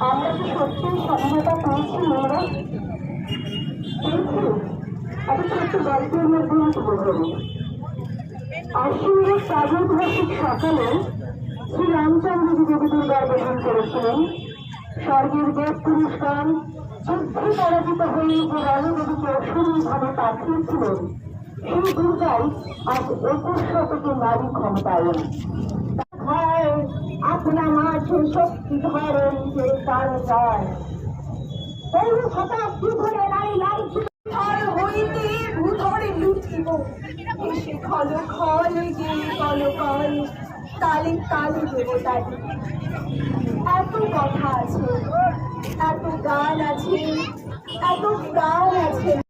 আমরা কি সত্যি স্বাধীনতা পেয়েছি মেয়েরা? পেয়েছি। এটা তো একটু গল্পের মধ্যেই তুলে ধরি। আশ্বিনের প্রাগৈতিহাসিক সকালে শ্রী রামচন্দ্রজি দেবী দুর্গার গ্রহণ করেছিলেন। স্বর্গের দেব পুরুষগণ যুদ্ধে পরাজিত হয়ে যে রণদেবীকে অসুরভাবে পাঠিয়েছিলেন, সেই দুর্গাই আজ 21 শতকে নারী ক্ষমতায়ন। আপনা মাঝে শক্তি ধরেন যে কার যায় বহু শতাব্দী ধরে নারী লাইছে হইতে ভূধরে লুটিব এসে খল খল গিয়ে কল কল তালে তালে দেবতার। এত কথা আছে, এত গান আছে, এত প্রাণ আছে